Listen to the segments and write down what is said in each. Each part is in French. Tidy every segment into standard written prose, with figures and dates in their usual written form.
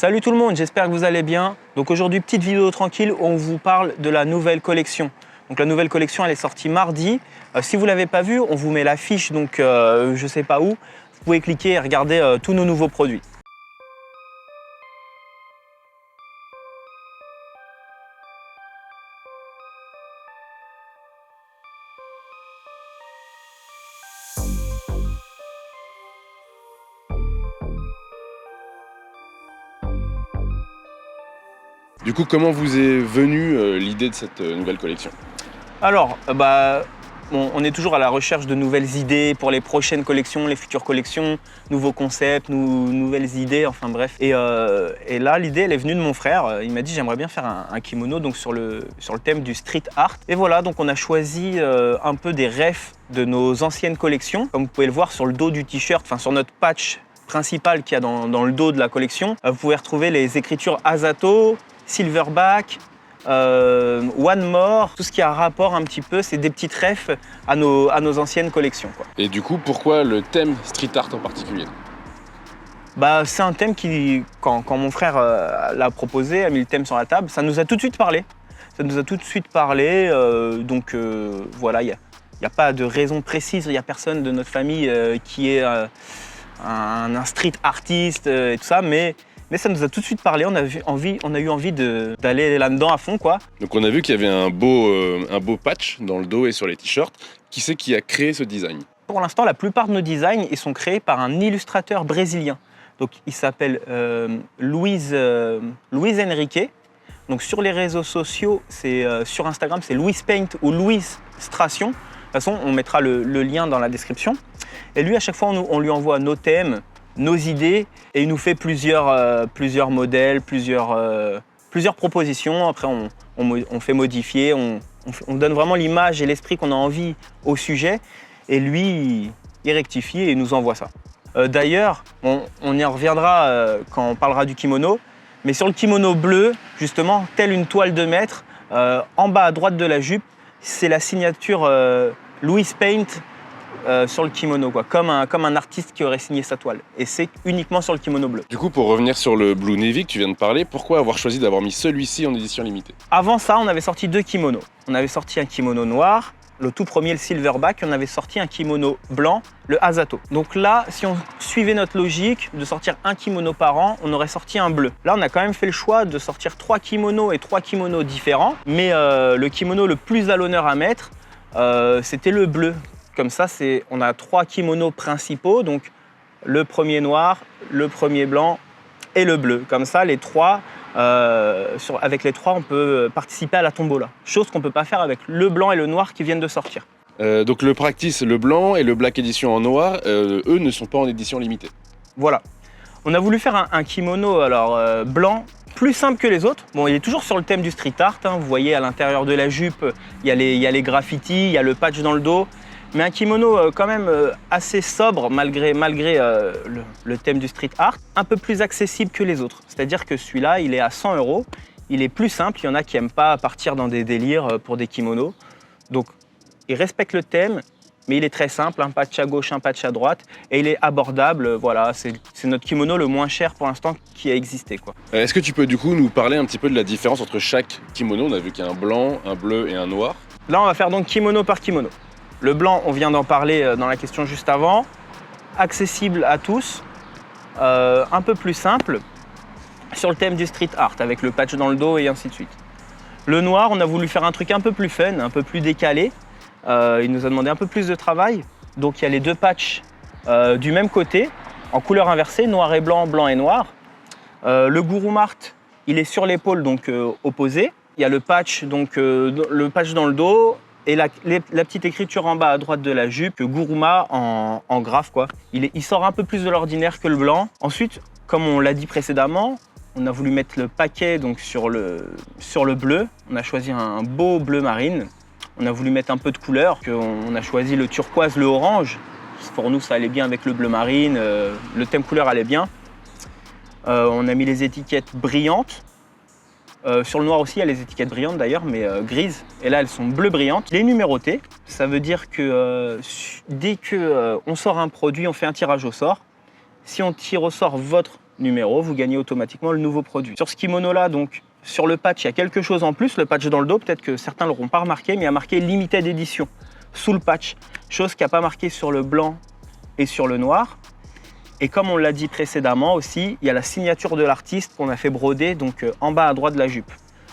Salut tout le monde, j'espère que vous allez bien. Donc aujourd'hui, petite vidéo tranquille où on vous parle de la nouvelle collection. Donc la nouvelle collection, elle est sortie mardi. Si vous ne l'avez pas vue, on vous met l'affiche, donc je ne sais pas où. Vous pouvez cliquer et regarder tous nos nouveaux produits. Du coup, comment vous est venue l'idée de cette nouvelle collection? Alors, on est toujours à la recherche de nouvelles idées pour les prochaines collections, les futures collections, nouveaux concepts, nouvelles idées, enfin bref. Et là, l'idée, elle est venue de mon frère. Il m'a dit, j'aimerais bien faire un kimono donc sur le thème du street art. Et voilà, donc on a choisi un peu des refs de nos anciennes collections. Comme vous pouvez le voir sur le dos du t-shirt, enfin sur notre patch principal qu'il y a dans le dos de la collection, vous pouvez retrouver les écritures Asato, Silverback, One More, tout ce qui a rapport un petit peu, c'est des petites refs à nos anciennes collections, quoi. Et du coup, pourquoi le thème street art en particulier? C'est un thème qui, quand mon frère l'a proposé, a mis le thème sur la table, ça nous a tout de suite parlé. Voilà, il n'y a pas de raison précise, il n'y a personne de notre famille qui est un street artiste et tout ça, mais ça nous a tout de suite parlé, on a eu envie d'aller là-dedans à fond, quoi. Donc on a vu qu'il y avait un beau patch dans le dos et sur les t-shirts. Qui c'est qui a créé ce design? Pour l'instant, la plupart de nos designs, ils sont créés par un illustrateur brésilien. Donc il s'appelle Luiz Henrique. Donc sur les réseaux sociaux, sur Instagram, c'est Luiz Paint ou Luiz Stration. De toute façon, on mettra le lien dans la description. Et lui, à chaque fois, on lui envoie nos thèmes, nos idées, et il nous fait plusieurs modèles, plusieurs propositions. Après, on fait modifier, on donne vraiment l'image et l'esprit qu'on a envie au sujet, et lui, il rectifie et il nous envoie ça. D'ailleurs, on y reviendra quand on parlera du kimono, mais sur le kimono bleu, justement, telle une toile de maître, en bas à droite de la jupe, c'est la signature Luiz Paint, sur le kimono, quoi, comme un artiste qui aurait signé sa toile. Et c'est uniquement sur le kimono bleu. Du coup, pour revenir sur le Blue Navy que tu viens de parler, pourquoi avoir choisi d'avoir mis celui-ci en édition limitée? Avant ça, on avait sorti deux kimonos. On avait sorti un kimono noir, le tout premier, le Silverback, et on avait sorti un kimono blanc, le Asato. Donc là, si on suivait notre logique de sortir un kimono par an, on aurait sorti un bleu. Là, on a quand même fait le choix de sortir 3 kimonos et 3 kimonos différents, mais le kimono le plus à l'honneur à mettre, c'était le bleu. Comme ça, on a 3 kimonos principaux, donc le premier noir, le premier blanc et le bleu. Comme ça, les trois, avec les 3, on peut participer à la tombola. Chose qu'on ne peut pas faire avec le blanc et le noir qui viennent de sortir. Donc le Practice, le blanc et le Black Edition en noir, eux ne sont pas en édition limitée. Voilà. On a voulu faire un kimono blanc, plus simple que les autres. Bon, il est toujours sur le thème du street art, hein. Vous voyez, à l'intérieur de la jupe, il y a les graffitis, il y a le patch dans le dos. Mais un kimono quand même assez sobre malgré le thème du street art, un peu plus accessible que les autres. C'est-à-dire que celui-là, il est à 100 €, il est plus simple, il y en a qui n'aiment pas partir dans des délires pour des kimonos. Donc il respecte le thème, mais il est très simple, un patch à gauche, un patch à droite, et il est abordable, voilà, c'est notre kimono le moins cher pour l'instant qui a existé, quoi. Est-ce que tu peux du coup nous parler un petit peu de la différence entre chaque kimono? On a vu qu'il y a un blanc, un bleu et un noir. Là, on va faire donc kimono par kimono. Le blanc, on vient d'en parler dans la question juste avant, accessible à tous, un peu plus simple, sur le thème du street art, avec le patch dans le dos et ainsi de suite. Le noir, on a voulu faire un truc un peu plus fun, un peu plus décalé. Il nous a demandé un peu plus de travail, donc il y a les 2 patchs du même côté, en couleur inversée, noir et blanc, blanc et noir. Le Gurumart, il est sur l'épaule, donc opposé. Il y a le patch dans le dos, et la petite écriture en bas à droite de la jupe, Guruma en graphe, quoi. Il sort un peu plus de l'ordinaire que le blanc. Ensuite, comme on l'a dit précédemment, on a voulu mettre le paquet donc, sur le bleu. On a choisi un beau bleu marine. On a voulu mettre un peu de couleur. On a choisi le turquoise, le orange. Pour nous, ça allait bien avec le bleu marine. Le thème couleur allait bien. On a mis les étiquettes brillantes. Sur le noir aussi, il y a les étiquettes brillantes d'ailleurs, mais grises. Et là, elles sont bleues brillantes. Les numérotés, ça veut dire que dès qu'on sort un produit, on fait un tirage au sort. Si on tire au sort votre numéro, vous gagnez automatiquement le nouveau produit. Sur ce kimono-là, donc, sur le patch, il y a quelque chose en plus. Le patch dans le dos, peut-être que certains ne l'auront pas remarqué, mais il y a marqué Limited Edition sous le patch, chose qui n'a pas marqué sur le blanc et sur le noir. Et comme on l'a dit précédemment aussi, il y a la signature de l'artiste qu'on a fait broder donc en bas à droite de la jupe.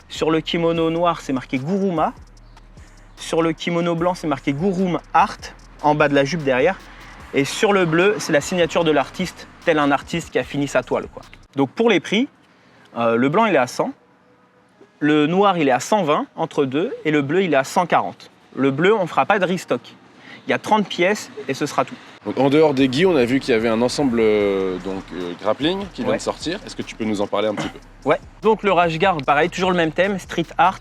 Sur le kimono noir, c'est marqué Guruma. Sur le kimono blanc, c'est marqué Gurum Art, en bas de la jupe derrière. Et sur le bleu, c'est la signature de l'artiste, tel un artiste qui a fini sa toile, quoi. Donc pour les prix, le blanc il est à 100, le noir il est à 120 entre deux, et le bleu il est à 140. Le bleu, on ne fera pas de restock. Il y a 30 pièces et ce sera tout. Donc, en dehors des gui, on a vu qu'il y avait un ensemble grappling qui vient de sortir. Est-ce que tu peux nous en parler un petit peu? Ouais. Donc le Rash Guard, pareil, toujours le même thème, street art.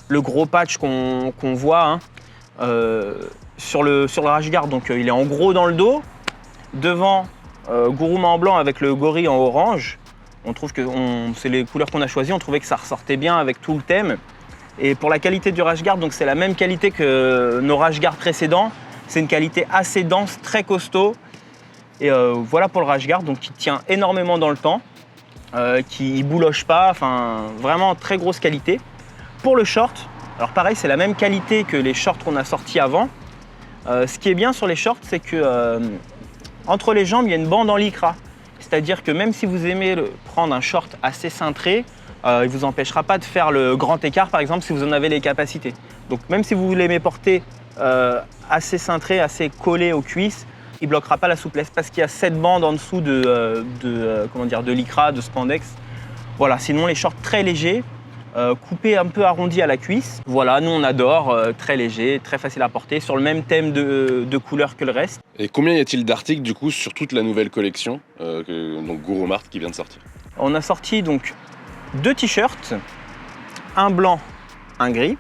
Le gros patch qu'on voit hein, sur le Rash Guard, donc il est en gros dans le dos. Devant, Guruma en blanc avec le gorille en orange. On trouve que c'est les couleurs qu'on a choisies. On trouvait que ça ressortait bien avec tout le thème. Et pour la qualité du Rash Guard, donc c'est la même qualité que nos Rash Guard précédents. C'est une qualité assez dense, très costaud. Et voilà pour le Rash Guard, donc qui tient énormément dans le temps, qui ne bouloche pas, enfin vraiment très grosse qualité. Pour le short, alors pareil, c'est la même qualité que les shorts qu'on a sortis avant. Ce qui est bien sur les shorts, c'est que entre les jambes, il y a une bande en lycra. C'est-à-dire que même si vous aimez prendre un short assez cintré, il ne vous empêchera pas de faire le grand écart, par exemple, si vous en avez les capacités. Donc même si vous l'aimez porter assez cintré, assez collé aux cuisses, il ne bloquera pas la souplesse parce qu'il y a cette bande en dessous de lycra, de spandex. Voilà, sinon les shorts très légers, coupés un peu arrondis à la cuisse. Voilà, nous on adore, très léger, très facile à porter, sur le même thème de couleur que le reste. Et combien y a-t-il d'articles du coup sur toute la nouvelle collection, donc Guruma Art qui vient de sortir? On a sorti donc 2 t-shirts, un blanc, un gris.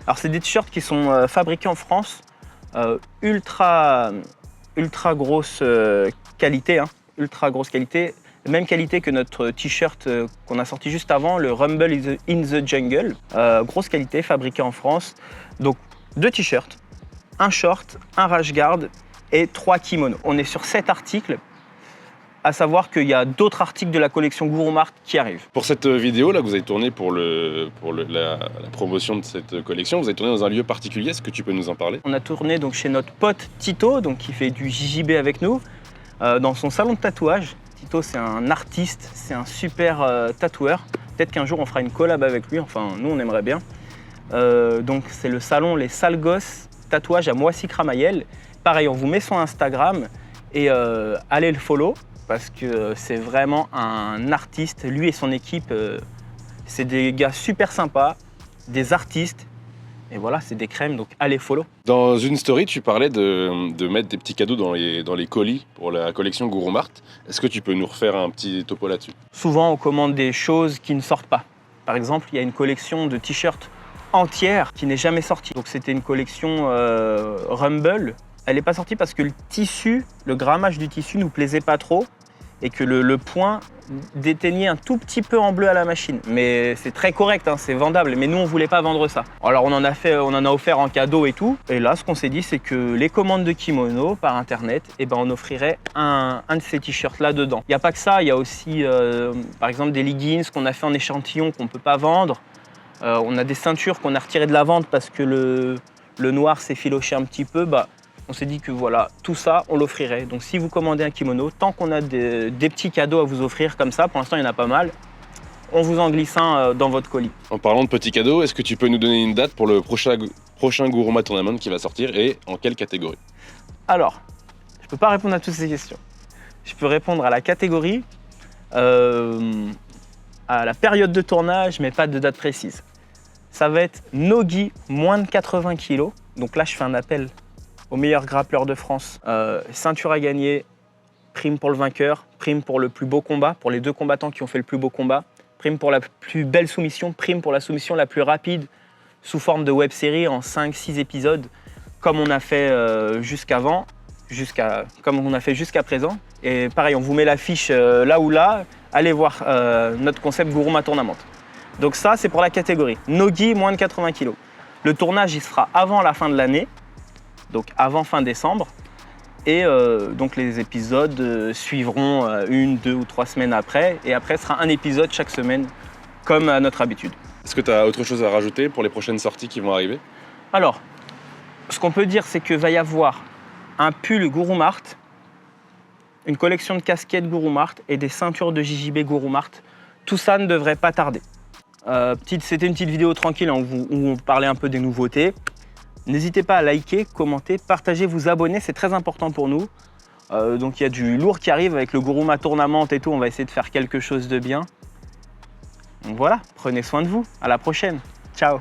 Alors c'est des t-shirts qui sont fabriqués en France, ultra grosse qualité, hein, ultra grosse qualité, même qualité que notre t-shirt qu'on a sorti juste avant, le Rumble in the Jungle, grosse qualité, fabriqué en France. Donc 2 t-shirts, un short, un rash guard et 3 kimonos. On est sur 7 articles. À savoir qu'il y a d'autres articles de la collection Guruma Art qui arrivent. Pour cette vidéo là que vous avez tournée pour la promotion de cette collection, vous avez tourné dans un lieu particulier, est-ce que tu peux nous en parler? On a tourné donc chez notre pote Tito, donc qui fait du JJB avec nous, dans son salon de tatouage. Tito c'est un artiste, c'est un super tatoueur. Peut-être qu'un jour on fera une collab avec lui, enfin nous on aimerait bien. Donc c'est le salon Les Sales Gosses Tatouage à Moissy-Cramayel. Pareil, on vous met son Instagram et allez le follow. Parce que c'est vraiment un artiste, lui et son équipe, c'est des gars super sympas, des artistes, et voilà, c'est des crèmes, donc allez follow. Dans une story, tu parlais de mettre des petits cadeaux dans les colis pour la collection Guruma Art. Est-ce que tu peux nous refaire un petit topo là-dessus? Souvent, on commande des choses qui ne sortent pas. Par exemple, il y a une collection de t-shirts entière qui n'est jamais sortie. Donc c'était une collection Rumble. Elle n'est pas sortie parce que le tissu, le grammage du tissu nous plaisait pas trop et que le point déteignait un tout petit peu en bleu à la machine. Mais c'est très correct, hein, c'est vendable. Mais nous, on voulait pas vendre ça. Alors on en a offert en cadeau et tout. Et là, ce qu'on s'est dit, c'est que les commandes de kimono par internet, eh ben, on offrirait un de ces t-shirts là dedans. Il n'y a pas que ça, il y a aussi par exemple des leggings qu'on a fait en échantillon qu'on ne peut pas vendre. On a des ceintures qu'on a retirées de la vente parce que le noir s'est filoché un petit peu. On s'est dit que voilà, tout ça, on l'offrirait. Donc si vous commandez un kimono, tant qu'on a des petits cadeaux à vous offrir comme ça, pour l'instant il y en a pas mal, on vous en glisse un dans votre colis. En parlant de petits cadeaux, est-ce que tu peux nous donner une date pour le prochain Guruma Tournament qui va sortir et en quelle catégorie? Alors, je ne peux pas répondre à toutes ces questions. Je peux répondre à la catégorie, à la période de tournage, mais pas de date précise. Ça va être Nogi moins de 80 kg. Donc là, je fais un appel au meilleur grappleur de France. Ceinture à gagner, prime pour le vainqueur, prime pour le plus beau combat, pour les 2 combattants qui ont fait le plus beau combat, prime pour la plus belle soumission, prime pour la soumission la plus rapide sous forme de web-série en 5-6 épisodes, comme on a fait comme on a fait jusqu'à présent. Et pareil, on vous met l'affiche là ou là, allez voir notre concept Guruma Tournament. Donc ça, c'est pour la catégorie Nogi moins de 80 kg. Le tournage, il sera avant la fin de l'année, donc avant fin décembre. Et donc les épisodes suivront 1, 2 ou 3 semaines après. Et après, ce sera un épisode chaque semaine, comme à notre habitude. Est-ce que tu as autre chose à rajouter pour les prochaines sorties qui vont arriver? Alors, ce qu'on peut dire, c'est qu'il va y avoir un pull Guru Mart, une collection de casquettes Guru Mart et des ceintures de JJB Guru Mart. Tout ça ne devrait pas tarder. C'était une petite vidéo tranquille où on parlait un peu des nouveautés. N'hésitez pas à liker, commenter, partager, vous abonner, c'est très important pour nous. Donc il y a du lourd qui arrive avec le Guru Mart Tournament et tout, on va essayer de faire quelque chose de bien. Donc voilà, prenez soin de vous, à la prochaine. Ciao.